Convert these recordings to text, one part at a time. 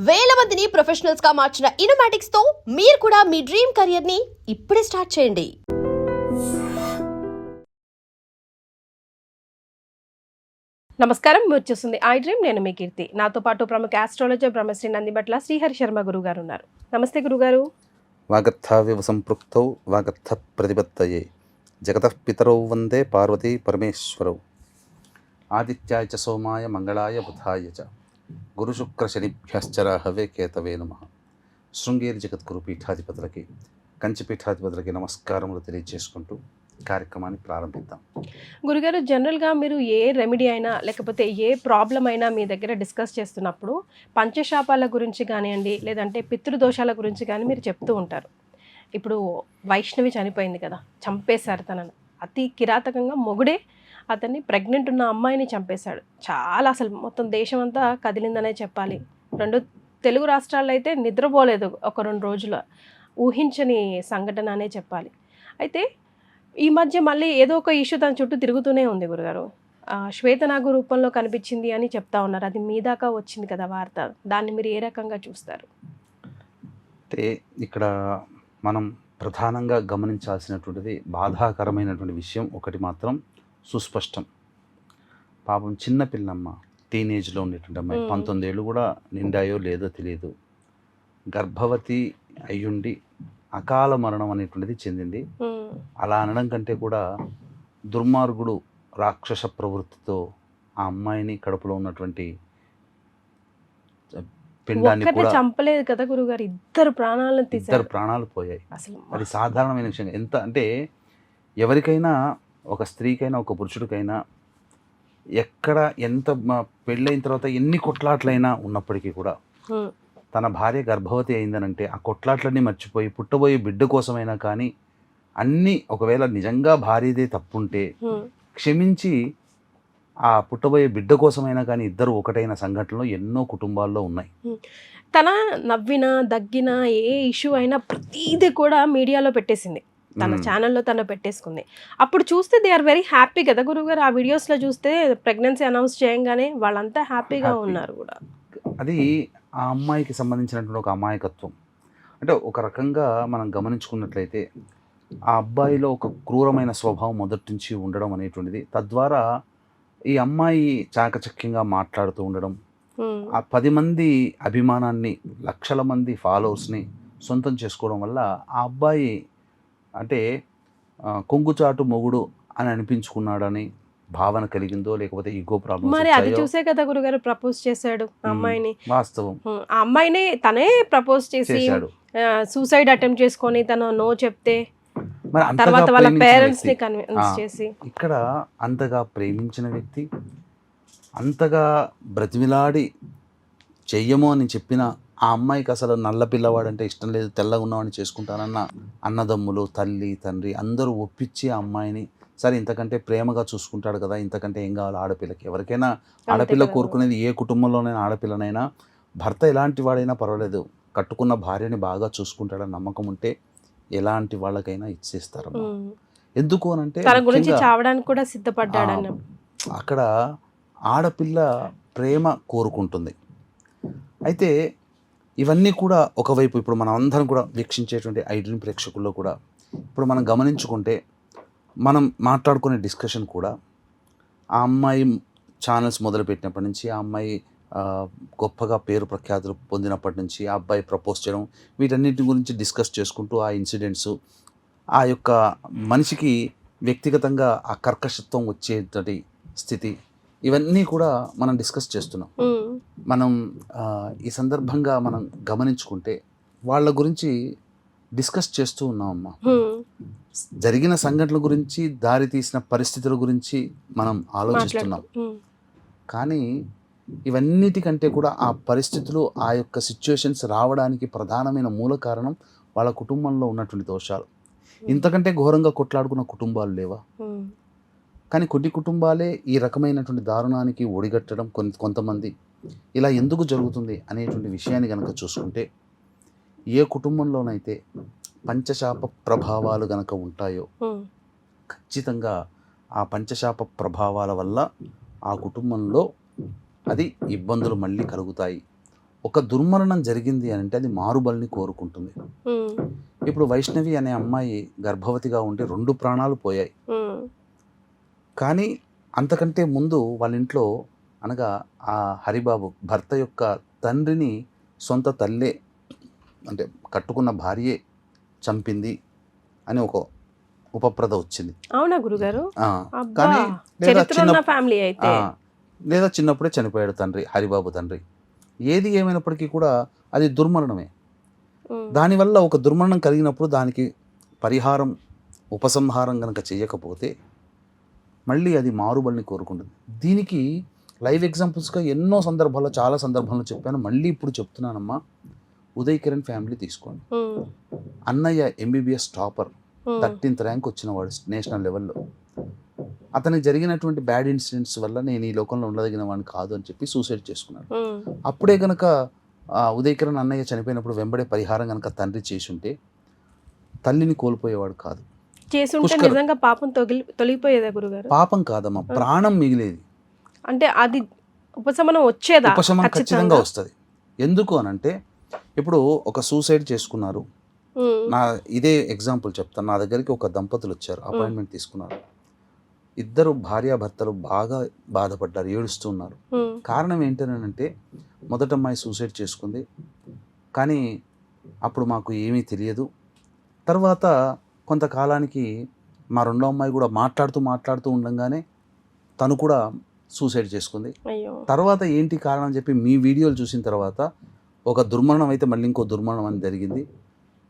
వేల మందిని ప్రొఫెషనల్స్ గా మార్చిన ఇనోమాటిక్స్ తో మీరు కూడా మీ డ్రీమ్ కెరియర్ ని ఇప్పుడే స్టార్ట్ చేయండి. నమస్కారం, మీరు చూస్తుంది ఐ డ్రీమ్. నేను మీ కీర్తి. నాతో పాటు ప్రముఖ ఆస్ట్రాలజర్ బ్రహ్మశ్రీ నందిబట్ల శ్రీహరి శర్మ గురువు గారు ఉన్నారు. నమస్తే గురుగారు. వాగర్థావివ సంపృక్తౌ వాగర్థ ప్రతిపత్తయే జగతః పితరౌ వందే పార్వతీ పరమేశ్వరౌ ఆదిత్యాయ చ సోమాయ మంగళాయ బుధాయ చ గురుశుక్రశనిభ్యశ్చరాహవే కేతవే నమః. శృంగేరి జగద్గురు పీఠాధిపతులకి, కంచి పీఠాధిపతులకి నమస్కారములు తెలియజేసుకుంటూ కార్యక్రమాన్ని ప్రారంభిద్దాం. గురుగారు, జనరల్గా మీరు ఏ రెమెడీ అయినా లేకపోతే ఏ ప్రాబ్లం అయినా మీ దగ్గర డిస్కస్ చేస్తున్నప్పుడు పంచశాపాల గురించి కానివ్వండి, లేదంటే పితృదోషాల గురించి కానీ మీరు చెప్తూ ఉంటారు. ఇప్పుడు వైష్ణవి చనిపోయింది కదా, చంపేశారు తనను అతి కిరాతకంగా. మొగుడే అతన్ని ప్రెగ్నెంట్ ఉన్న అమ్మాయిని చంపేశాడు. చాలా అసలు మొత్తం దేశం అంతా కదిలిందనే చెప్పాలి. 2 తెలుగు రాష్ట్రాల్లో అయితే నిద్రపోలేదు ఒక 2 రోజులు. ఊహించని సంఘటన అనే చెప్పాలి. అయితే ఈ మధ్య మళ్ళీ ఏదో ఒక ఇష్యూ తన చుట్టూ తిరుగుతూనే ఉంది గురుగారు. శ్వేతనాగు రూపంలో కనిపించింది అని చెప్తా ఉన్నారు. అది మీ దాకా వచ్చింది కదా వార్త. దాన్ని మీరు ఏ రకంగా చూస్తారు? అంటే ఇక్కడ మనం ప్రధానంగా గమనించాల్సినటువంటిది బాధాకరమైనటువంటి విషయం ఒకటి మాత్రం సుస్పష్టం. పాపం చిన్న పిల్లమ్మ, టీనేజ్లో ఉండేటువంటి అమ్మాయి, 19 ఏళ్ళు కూడా నిండాయో లేదో తెలియదు. గర్భవతి అయ్యుండి అకాల మరణం అనేటువంటిది చెందింది. అలా అనడం కంటే కూడా దుర్మార్గుడు రాక్షస ప్రవృత్తితో ఆ అమ్మాయిని కడుపులో ఉన్నటువంటి పిండాన్ని కూడా చంపలేదు కదా గురుగారు, ఇద్దరు ప్రాణాలు పోయాయి. అది సాధారణమైన విషయం. ఎంత అంటే ఎవరికైనా, ఒక స్త్రీకైనా ఒక పురుషుడికైనా, ఎక్కడ ఎంత పెళ్ళైన తర్వాత ఎన్ని కొట్లాట్లైనా ఉన్నప్పటికీ కూడా తన భార్య గర్భవతి అయిందనంటే ఆ కొట్లాట్లన్నీ మర్చిపోయి పుట్టబోయే బిడ్డ కోసమైనా కానీ అన్నీ, ఒకవేళ నిజంగా భార్యదే తప్పుంటే క్షమించి ఆ పుట్టబోయే బిడ్డ కోసమైనా కానీ ఇద్దరు ఒకటైన సంఘటనలు ఎన్నో కుటుంబాల్లో ఉన్నాయి. తన నవ్వినా దగ్గినా ఏ ఇష్యూ అయినా ప్రతిదీ కూడా మీడియాలో పెట్టేసింది. తన ఛానల్లో తను పెట్టేసుకుంది. అప్పుడు చూస్తే దే ఆర్ వెరీ హ్యాపీ కదా గురుగారు. ఆ వీడియోస్లో చూస్తే ప్రెగ్నెన్సీ అనౌన్స్ చేయంగానే వాళ్ళంతా హ్యాపీగా ఉన్నారు కూడా. అది ఆ అమ్మాయికి సంబంధించినటువంటి ఒక అమాయకత్వం. అంటే ఒక రకంగా మనం గమనించుకున్నట్లయితే ఆ అబ్బాయిలో ఒక క్రూరమైన స్వభావం మొదటి నుంచి ఉండడం అనేటువంటిది, తద్వారా ఈ అమ్మాయి చాకచక్యంగా మాట్లాడుతూ ఉండడం, ఆ 10 మంది అభిమానాన్ని, లక్షల మంది ఫాలోవర్స్ని సొంతం చేసుకోవడం వల్ల ఆ అబ్బాయి అంటే కొంగుచాటు మొగుడు అని అనిపించుకున్నాడని భావన కలిగిందో, లేకపోతే ఈగో ప్రాబ్లమ్. మరి అది చూసే కదా గురుగారు ప్రపోజ్ చేశాడు ఆ అమ్మాయిని. వాస్తవం, ఆ అమ్మాయిని తనే ప్రపోజ్ చేశాడు. సూసైడ్ అటెంప్ట్ చేసుకొని తను నో చెప్తే తర్వాత వాళ్ళ పేరెంట్స్ ని కన్విన్స్ చేసి, ఇక్కడ అంతగా ప్రేమించిన వ్యక్తి, అంతగా బ్రతిమిలాడి చెయ్యము అని చెప్పిన ఆ అమ్మాయికి అసలు నల్ల పిల్లవాడంటే ఇష్టం లేదు, తెల్లగా ఉన్నవాడిని చేసుకుంటానన్న అన్నదమ్ములు, తల్లి, తండ్రి అందరూ ఒప్పించి ఆ అమ్మాయిని, సరే ఇంతకంటే ప్రేమగా చూసుకుంటాడు కదా, ఇంతకంటే ఏం కావాలి ఆడపిల్లకి. ఎవరికైనా ఆడపిల్ల కోరుకునేది, ఏ కుటుంబంలోనైనా ఆడపిల్లనైనా, భర్త ఎలాంటి వాడైనా పర్వాలేదు, కట్టుకున్న భార్యని బాగా చూసుకుంటాడని నమ్మకం ఉంటే ఎలాంటి వాళ్ళకైనా ఇచ్చేస్తారు. ఎందుకు అనంటే తన గురించి చావడానికి కూడా సిద్ధపడ్డాడని. అక్కడ ఆడపిల్ల ప్రేమ కోరుకుంటుంది. అయితే ఇవన్నీ కూడా ఒకవైపు ఇప్పుడు మనం అందరం కూడా వీక్షించేటువంటి ఐ డ్రీమ్ ప్రేక్షకుల్లో కూడా ఇప్పుడు మనం గమనించుకుంటే, మనం మాట్లాడుకునే డిస్కషన్ కూడా ఆ అమ్మాయి ఛానల్స్ మొదలుపెట్టినప్పటి నుంచి, ఆ అమ్మాయి గొప్పగా పేరు ప్రఖ్యాతులు పొందినప్పటి నుంచి, ఆ అబ్బాయి ప్రపోజ్ చేయడం, వీటన్నిటి గురించి డిస్కస్ చేసుకుంటూ ఆ ఇన్సిడెంట్స్, ఆ యొక్క మనిషికి వ్యక్తిగతంగా ఆ కర్కశత్వం వచ్చేటటి స్థితి, ఇవన్నీ కూడా మనం డిస్కస్ చేస్తున్నాం. మనం ఈ సందర్భంగా మనం గమనించుకుంటే వాళ్ళ గురించి డిస్కస్ చేస్తూ ఉన్నామమ్మా. జరిగిన సంఘటనల గురించి, దారి తీసిన పరిస్థితుల గురించి మనం ఆలోచిస్తున్నాం. కానీ ఇవన్నిటికంటే కూడా ఆ పరిస్థితులు, ఆ యొక్క సిచ్యువేషన్స్ రావడానికి ప్రధానమైన మూల కారణం వాళ్ళ కుటుంబంలో ఉన్నటువంటి దోషాలు. ఇంతకంటే ఘోరంగా కొట్లాడుకున్న కుటుంబాలు లేవా? కానీ కొన్ని కుటుంబాలే ఈ రకమైనటువంటి దారుణానికి ఒడిగట్టడం కొంతమంది. ఇలా ఎందుకు జరుగుతుంది అనేటువంటి విషయాన్ని కనుక చూసుకుంటే, ఏ కుటుంబంలోనైతే పంచశాప ప్రభావాలు గనక ఉంటాయో ఖచ్చితంగా ఆ పంచశాప ప్రభావాల వల్ల ఆ కుటుంబంలో అది ఇబ్బందులు మళ్ళీ కలుగుతాయి. ఒక దుర్మరణం జరిగింది అని అంటే అది మారుబలిని కోరుకుంటుంది. ఉమ్, ఇప్పుడు వైష్ణవి అనే అమ్మాయి గర్భవతిగా ఉండి 2 ప్రాణాలు పోయాయి. ఉమ్, కానీ అంతకంటే ముందు వాళ్ళ ఇంట్లో అనగా ఆ హరిబాబు భర్త యొక్క తండ్రిని సొంత తల్లే అంటే కట్టుకున్న భార్యే చంపింది అని ఒక ఉపప్రద వచ్చింది. అవునా గురుగారు? ఆ, అబ్బా, కానీ లేదా చరిత్ర ఉన్న ఫ్యామిలీ అయితే. లేదా చిన్నప్పుడే చనిపోయాడు తండ్రి, హరిబాబు తండ్రి. ఏది ఏమైనప్పటికీ కూడా అది దుర్మరణమే. ఉమ్, దానివల్ల ఒక దుర్మరణం కలిగినప్పుడు దానికి పరిహారం ఉపసంహారం కనుక చేయకపోతే మళ్ళీ అది మారుబలిని కోరుకుంటుంది. దీనికి లైవ్ ఎగ్జాంపుల్స్గా ఎన్నో సందర్భాల్లో చాలా సందర్భాల్లో చెప్పాను, మళ్ళీ ఇప్పుడు చెప్తున్నానమ్మా. ఉదయ్ కిరణ్ ఫ్యామిలీ తీసుకోండి. ఉమ్, అన్నయ్య ఎంబీబీఎస్ టాపర్, ఉమ్, 13th ర్యాంక్ వచ్చినవాడు నేషనల్ లెవెల్లో. అతనికి జరిగినటువంటి బ్యాడ్ ఇన్సిడెంట్స్ వల్ల నేను ఈ లోకంలో ఉండదగిన వాడిని కాదు అని చెప్పి సూసైడ్ చేసుకున్నాడు. ఉమ్, అప్పుడే కనుక ఉదయ్ కిరణ్ అన్నయ్య చనిపోయినప్పుడు వెంబడే పరిహారం కనుక తండ్రి చేసుంటే తల్లిని కోల్పోయేవాడు కాదు. చేసుంటే పుష్కర్. నిజంగా పాపం తొలగిపోయేదా గురుగారు? పాపం కాదమ్మా, ప్రాణం మిగిలేది. అంటే అది ఉపశమనం వచ్చేదా? ఉపశమనం ఖచ్చితంగా వస్తుంది. ఎందుకు అనంటే ఇప్పుడు ఒక సూసైడ్ చేసుకున్నారు. ఉమ్, నా ఇదే ఎగ్జాంపుల్ చెప్తాను. నా దగ్గరికి ఒక దంపతులు వచ్చారు, అపాయింట్మెంట్ తీసుకున్నారు. ఇద్దరు భార్యాభర్తలు బాగా బాధపడ్డారు, ఏడుస్తూ ఉన్నారు. ఉమ్, కారణం ఏంటనంటే మొదట అమ్మాయి సూసైడ్ చేసుకుంది, కానీ అప్పుడు మాకు ఏమీ తెలియదు. తర్వాత కొంతకాలానికి మా రెండో అమ్మాయి కూడా మాట్లాడుతూ ఉండగానే తను కూడా సూసైడ్ చేసుకుంది. అయ్యో, తర్వాత ఏంటి కారణం అని చెప్పి మీ వీడియోలు చూసిన తర్వాత ఒక దుర్మరణం అయితే మళ్ళీ ఇంకో దుర్మరణం అని జరిగింది.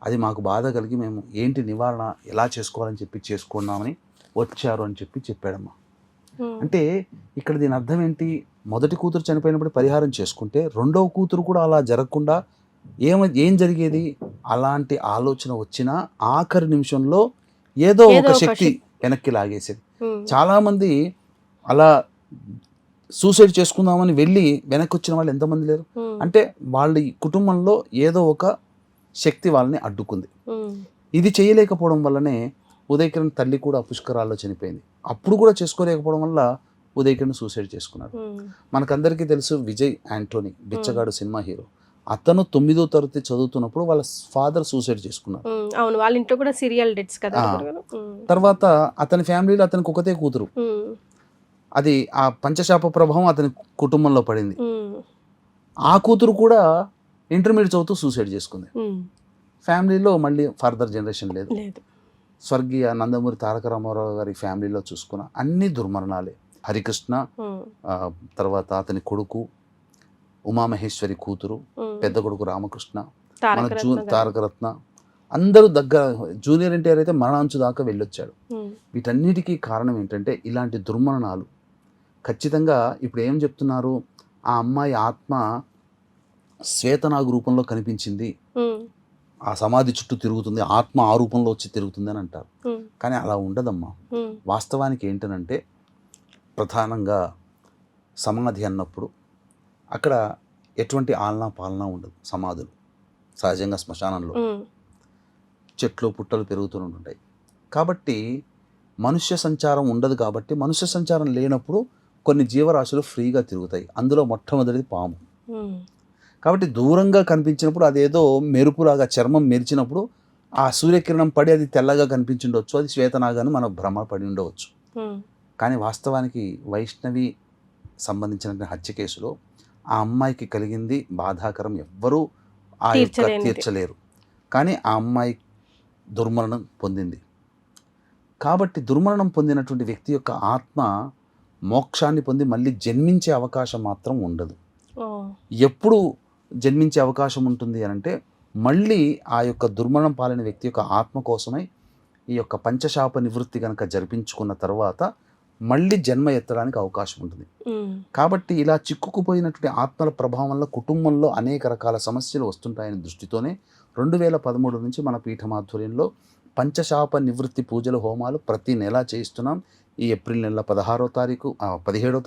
అది మాకు బాధ కలిగి మేము ఏంటి నివారణ ఎలా చేసుకోవాలని చెప్పి చేసుకున్నామని వచ్చారు అని చెప్పి చెప్పాడమ్మా. ఉమ్, అంటే ఇక్కడ దీని అర్థం ఏంటి? మొదటి కూతురు చనిపోయినప్పుడు పరిహారం చేసుకుంటే రెండవ కూతురు కూడా అలా జరగకుండా ఏం జరిగేది? అలాంటి ఆలోచన వచ్చినా ఆఖరి నిమిషంలో ఏదో ఒక శక్తి వెనక్కి లాగేసేది. ఉమ్, చాలామంది అలా సూసైడ్ చేసుకుందామని వెళ్ళి వెనక్కి వచ్చిన వాళ్ళు ఎంతమంది లేరు? ఉమ్, అంటే వాళ్ళ కుటుంబంలో ఏదో ఒక శక్తి వాళ్ళని అడ్డుకుంది. ఉమ్, ఇది చేయలేకపోవడం వల్లనే ఉదయ్ కిరణ్ తల్లి కూడా పుష్కరాల్లో చనిపోయింది. అప్పుడు కూడా చేసుకోలేకపోవడం వల్ల ఉదయ్ కిరణ్ సూసైడ్ చేసుకున్నాడు. ఉమ్, మనకందరికీ తెలుసు విజయ్ యాంటోనీ, బిచ్చగాడు సినిమా హీరో. అతను 9వ తరగతి చదువుతున్నప్పుడు వాళ్ళ ఫాదర్ సూసైడ్ చేసుకున్నారు. ఉమ్, అవును, వాళ్ళ ఇంట్లో కూడా సీరియల్ డెత్స్ కదా ఆ. గురుగారు? ఉమ్, తర్వాత అతని ఫ్యామిలీలో అతనికి ఒకతే కూతురు. ఉమ్, అది ఆ పంచశాప ప్రభావం అతని కుటుంబంలో పడింది. ఉమ్, ఆ కూతురు కూడా ఇంటర్మీడియట్ చదువుతూ సూసైడ్ చేసుకుంది. ఉమ్, ఫ్యామిలీలో మళ్ళీ ఫర్దర్ జనరేషన్ లేదు. లేదు. స్వర్గీయ నందమూరి తారక రామారావు గారి ఫ్యామిలీలో చూసుకున్న అన్ని దుర్మరణాలే. హరికృష్ణ, ఉమ్, తర్వాత అతని కొడుకు, ఉమామహేశ్వరి కూతురు, ఉమ్, పెద్ద కొడుకు రామకృష్ణ, మన తారకరత్న గారు. తారకరత్న, అందరూ దగ్గర. జూనియర్ ఎన్టీఆర్ అయితే మరణాంచు దాకా వెళ్ళొచ్చాడు. ఉమ్, వీటన్నిటికీ కారణం ఏంటంటే ఇలాంటి దుర్మరణాలు. ఖచ్చితంగా ఇప్పుడు ఏం చెప్తున్నారు? ఆ అమ్మాయి ఆత్మ శ్వేతనాగు రూపంలో కనిపించింది, ఉమ్, ఆ సమాధి చుట్టూ తిరుగుతుంది, ఆత్మ ఆ రూపంలో వచ్చి తిరుగుతుంది అని అంటారు. ఉమ్, కానీ అలా ఉండదమ్మా. ఉమ్, వాస్తవానికి ఏంటనంటే ప్రధానంగా సమాధి అన్నప్పుడు అక్కడ ఎటువంటి ఆలనా పాలనా ఉండదు. సమాధులు సహజంగా శ్మశానంలో ఉమ్, చెట్లు పుట్టలు పెరుగుతూ ఉంటాయి. కాబట్టి మనుష్య సంచారం ఉండదు. కాబట్టి మనుష్య సంచారం లేనప్పుడు కొన్ని జీవరాశులు ఫ్రీగా తిరుగుతాయి. అందులో మొట్టమొదటిది పాము. ఉమ్, కాబట్టి దూరంగా కనిపించినప్పుడు అదేదో మెరుపులాగా చర్మం మెరిచినప్పుడు ఆ సూర్యకిరణం పడి అది తెల్లగా కనిపించుండవచ్చు, అది శ్వేతనాగాని మనకు భ్రమపడి ఉండవచ్చు. ఉమ్, కానీ వాస్తవానికి వైష్ణవి సంబంధించిన హత్య కేసులో ఆ అమ్మాయికి కలిగింది బాధాకరం, ఎవ్వరూ ఆ యొక్క తీర్చలేనిది. తీర్చలేరు. కానీ ఆ అమ్మాయి దుర్మరణం పొందింది. కాబట్టి దుర్మరణం పొందినటువంటి వ్యక్తి యొక్క ఆత్మ మోక్షాన్ని పొంది మళ్ళీ జన్మించే అవకాశం మాత్రం ఉండదు. ఓ, ఎప్పుడు జన్మించే అవకాశం ఉంటుంది అని అంటే మళ్ళీ ఆ యొక్క దుర్మరణం పాలైన వ్యక్తి యొక్క ఆత్మ కోసమై ఈ యొక్క పంచశాప నివృత్తి కనుక జరిపించుకున్న తర్వాత మళ్ళీ జన్మ ఎత్తడానికి అవకాశం ఉంటుంది. ఉమ్, కాబట్టి ఇలా చిక్కుకుపోయినటువంటి ఆత్మల ప్రభావం వల్ల కుటుంబంలో అనేక రకాల సమస్యలు వస్తుంటాయనే దృష్టితోనే 2013 నుంచి మన పీఠం ఆధ్వర్యంలో పంచశాప నివృత్తి పూజల హోమాలు ప్రతి నెల చేయిస్తున్నాం. ఈ ఏప్రిల్ నెల 17వ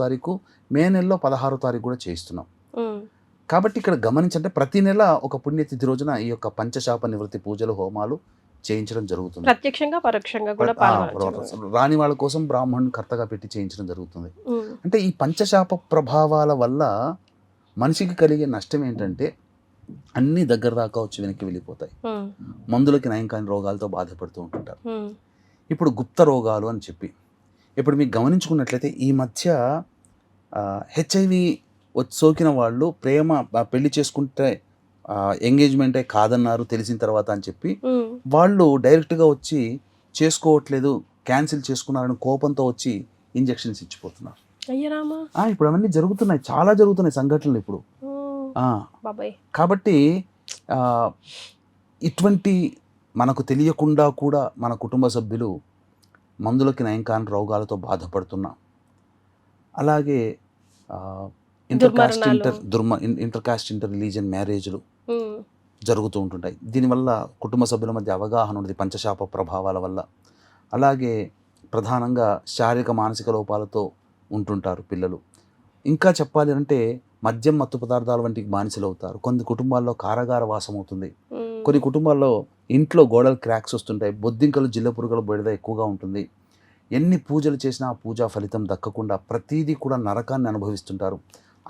తారీఖు, మే నెలలో 16వ తారీఖు కూడా చేయిస్తున్నాం. ఉమ్, కాబట్టి ఇక్కడ గమనించంటే ప్రతి నెల ఒక పుణ్యతిథి రోజున ఈ యొక్క పంచశాప నివృత్తి పూజలు హోమాలు చేయించడం జరుగుతుంది. ప్రత్యక్షంగా పరోక్షంగా కూడా పాల్గొనవచ్చు. రాని వాళ్ళ కోసం బ్రాహ్మణుని కర్తగా పెట్టి చేయించడం జరుగుతుంది. ఉమ్, అంటే ఈ పంచశాప ప్రభావాల వల్ల మనిషికి కలిగే నష్టం ఏంటంటే అన్ని దగ్గర దాకా వచ్చి వెనక్కి వెళ్ళిపోతాయి. మందులకి నయం కాని రోగాలతో బాధపడుతూ ఉంటుంటారు. ఇప్పుడు గుప్త రోగాలు అని చెప్పి ఇప్పుడు మీకు గమనించుకున్నట్లయితే ఈ మధ్య హెచ్ఐవి సోకిన వాళ్ళు పెళ్లి చేసుకుంటే ఎంగేజ్మెంటే కాదన్నారు తెలిసిన తర్వాత అని చెప్పి వాళ్ళు డైరెక్ట్గా వచ్చి చేసుకోవట్లేదు, క్యాన్సిల్ చేసుకున్నారని కోపంతో వచ్చి ఇంజెక్షన్స్ ఇచ్చిపోతున్నారు. ఇప్పుడు అవన్నీ జరుగుతున్నాయి, చాలా జరుగుతున్నాయి సంఘటనలు ఇప్పుడు. కాబట్టి ఇటువంటి మనకు తెలియకుండా కూడా మన కుటుంబ సభ్యులు మందులకి నయం కాని రోగాలతో బాధపడుతున్నాం. అలాగే ఇంటర్కాస్ట్ ఇంటర్ రిలీజియన్ మ్యారేజ్లు జరుగుతూ ఉంటుంటాయి. దీనివల్ల కుటుంబ సభ్యుల మధ్య అవగాహన ఉన్నది పంచశాప ప్రభావాల వల్ల. అలాగే ప్రధానంగా శారీరక మానసిక లోపాలతో ఉంటుంటారు పిల్లలు. ఇంకా చెప్పాలి అంటే మద్యం మత్తు పదార్థాల వంటికి బానిసలు అవుతారు. కొన్ని కుటుంబాల్లో కారాగార వాసం అవుతుంది. కొన్ని కుటుంబాల్లో ఇంట్లో గోడలు క్రాక్స్ వస్తుంటాయి. బొద్దింకలు జిల్లపురుగుల బెడద ఎక్కువగా ఉంటుంది. ఎన్ని పూజలు చేసినా ఆ పూజా ఫలితం దక్కకుండా ప్రతీదీ కూడా నరకాన్ని అనుభవిస్తుంటారు.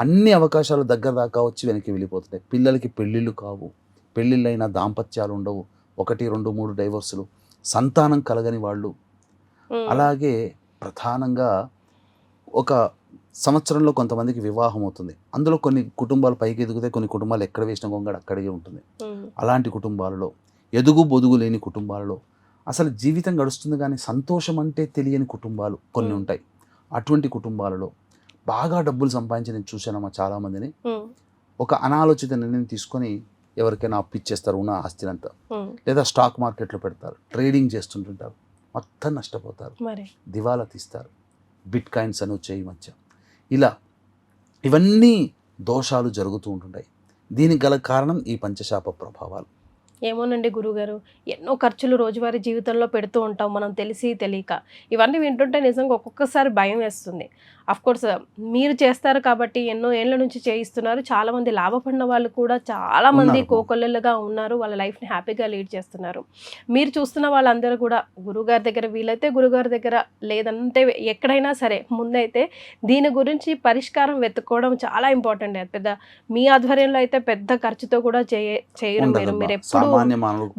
అన్ని అవకాశాలు దగ్గర దాకా వచ్చి వెనక్కి వెళ్ళిపోతున్నాయి. పిల్లలకి పెళ్ళిళ్ళు కావు, పెళ్ళిళ్ళైన దాంపత్యాలు ఉండవు, 1, 2, 3 డైవర్సులు, సంతానం కలగని వాళ్ళు. అలాగే ప్రధానంగా ఒక సంవత్సరంలో కొంతమందికి వివాహం అవుతుంది. అందులో కొన్ని కుటుంబాలు పైకి ఎదుగుతాయి, కొన్ని కుటుంబాలు ఎక్కడ వేసిన గొంగడ అక్కడే ఉంటుంది. అలాంటి కుటుంబాలలో, ఎదుగు బొదుగు లేని కుటుంబాలలో అసలు జీవితం గడుస్తుంది కానీ సంతోషం అంటే తెలియని కుటుంబాలు కొన్ని ఉంటాయి. అటువంటి కుటుంబాలలో బాగా డబ్బులు సంపాదించి నేను చూశానమ్మా చాలామందిని. ఒక అనాలోచిత నిర్ణయం తీసుకొని ఎవరికైనా అప్పిచ్చేస్తారు ఉన్న ఆస్తినంతా, లేదా స్టాక్ మార్కెట్లో పెడతారు, ట్రేడింగ్ చేస్తుంటుంటారు, మొత్తం నష్టపోతారు, దివాలా తీస్తారు. బిట్ కాయిన్స్ అని వచ్చాయి ఈ మధ్య. ఇలా ఇవన్నీ దోషాలు జరుగుతూ ఉంటుంటాయి. దీనికి గల కారణం ఈ పంచశాప ప్రభావాలు. ఏమోనండి గురుగారు, ఎన్నో ఖర్చులు రోజువారీ జీవితంలో పెడుతూ ఉంటాం మనం తెలిసి తెలియక. ఇవన్నీ వింటుంటే నిజంగా ఒక్కొక్కసారి భయం వేస్తుంది. అఫ్కోర్స్ మీరు చేస్తారు కాబట్టి ఎన్నో ఏళ్ళ నుంచి చేయిస్తున్నారు. చాలామంది లాభపడిన వాళ్ళు కూడా చాలామంది కోకొల్లలుగా ఉన్నారు, వాళ్ళ లైఫ్ని హ్యాపీగా లీడ్ చేస్తున్నారు. మీరు చూస్తున్న వాళ్ళందరూ కూడా గురుగారి దగ్గర, వీలైతే గురుగారి దగ్గర, లేదంటే ఎక్కడైనా సరే ముందైతే దీని గురించి పరిష్కారం వెతుక్కోవడం చాలా ఇంపార్టెంట్. అది పెద్ద మీ ఆధ్వర్యంలో అయితే పెద్ద ఖర్చుతో కూడా చేయరు మీరు ఎప్పుడు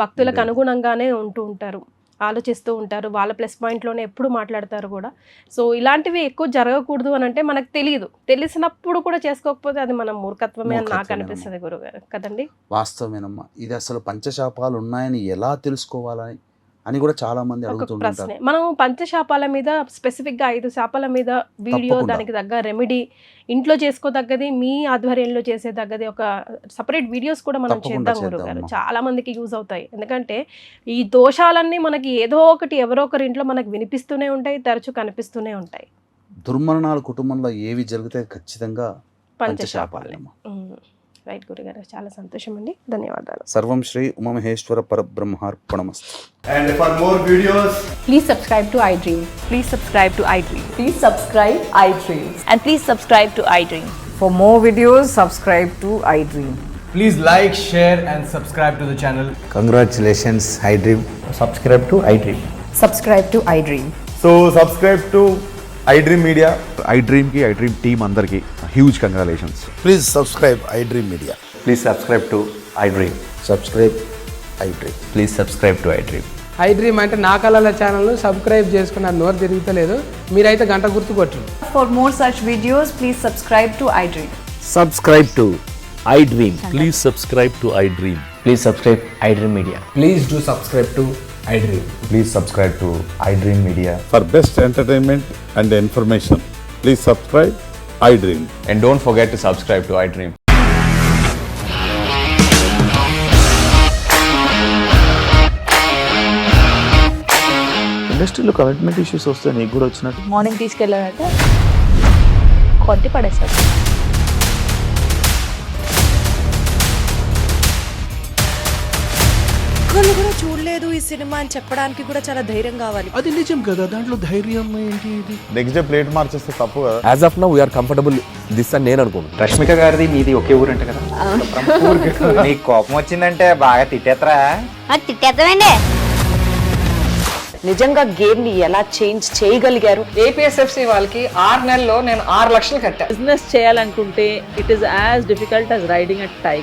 భక్తులకు అనుగుణంగానే ఉంటూ ఉంటారు, ఆలోచిస్తూ ఉంటారు, వాళ్ళ ప్లస్ పాయింట్లోనే ఎప్పుడు మాట్లాడతారు కూడా. సో ఇలాంటివి ఎక్కువ జరగకూడదు అని అంటే మనకు తెలియదు, తెలిసినప్పుడు కూడా చేసుకోకపోతే అది మన మూర్ఖత్వమే అని నాకు అనిపిస్తుంది గురుగారు కదండి. వాస్తవమేనమ్మా. ఇది అసలు పంచశాపాలు ఉన్నాయని ఎలా తెలుసుకోవాలని అని కూడా చాలా మంది అడుగుతుంటారు. మనం పంచశాపాల మీద స్పెసిఫిక్గా 5 శాపాల మీద వీడియో, దానికి తగ్గ రెమెడీ, ఇంట్లో చేసుకోదగ్గది, మీ ఆధ్వర్యంలో చేసేదగ్గది ఒక సపరేట్ వీడియోస్ కూడా మనం చేద్దాం గురుగారు. చాలా మందికి యూజ్ అవుతాయి. ఎందుకంటే ఈ దోషాలన్నీ మనకి ఏదో ఒకటి ఎవరో ఒకరి ఇంట్లో మనకు వినిపిస్తూనే ఉంటాయి, తరచూ కనిపిస్తూనే ఉంటాయి. దుర్మరణాలు కుటుంబంలో ఏవి జరిగితే ఖచ్చితంగా పంచశాపాలే. రైట్ గురుగారు, చాలా సంతోషం అండి, ధన్యవాదాలు. సర్వం Shri Umamaheshwara పరబ్రహ్మార్పణమస్తు. And for more videos, please subscribe to iDream. Please subscribe to iDream. Please subscribe iDream. And please subscribe to iDream. For more videos, subscribe to iDream. please like, share and subscribe to the channel. Congratulations, iDream. Subscribe to iDream. Subscribe to iDream. So subscribe to iDream Media. iDream ki iDream team andarki huge congratulations. Please subscribe iDream Media. Please subscribe to iDream. Subscribe iDream. Please subscribe to iDream. iDream అంటే నా కళల channel subscribe చేసుకున్న నోరు తిరుగుతలేదు, మీరైతే గంట గుర్తు కొట్టండి. For more such videos, please subscribe to iDream. Subscribe to iDream. Please subscribe to iDream. Please subscribe iDream Media. Please do subscribe to iDream. Please subscribe to iDream Media. For best entertainment and information, please subscribe iDream. And don't forget to subscribe to iDream. ఇండస్ట్రీలో commitment issues వస్తే నీకు కూడా వచ్చినట్టు morning తీసుకెళ్ళాలంటే కొట్టి పడేస్తాడు. ఒక్కళ్ళు కూడా చూడలేదు ఈ సినిమా అని చెప్పడానికి కూడా చాలా ధైర్యం కావాలి. అది నిజం కదా, దాంట్లో ధైర్యం ఏంటి? ఇది నెక్స్ట్ డే ప్లేట్ మార్చేస్తే తప్పు కదా. As of now, we are comfortable this అని నేను అనుకుంటున్నాను. రష్మిక గారిది మీది ఒకే ఊరు అంట కదా. నీకు కోపం వచ్చిందంటే బాగా తిట్టేత్తరా? తిట్టేద్దామండి. నిజంగా గేమ్ ని ఎలా చేంజ్ చేయగలిగారు? ఏపీఎస్ఎఫ్సి వాళ్ళకి 6 నెలల్లో నేను 6 లక్షలు కట్టా. బిజినెస్ చేయాలనుకుంటే it is as difficult as riding a tiger.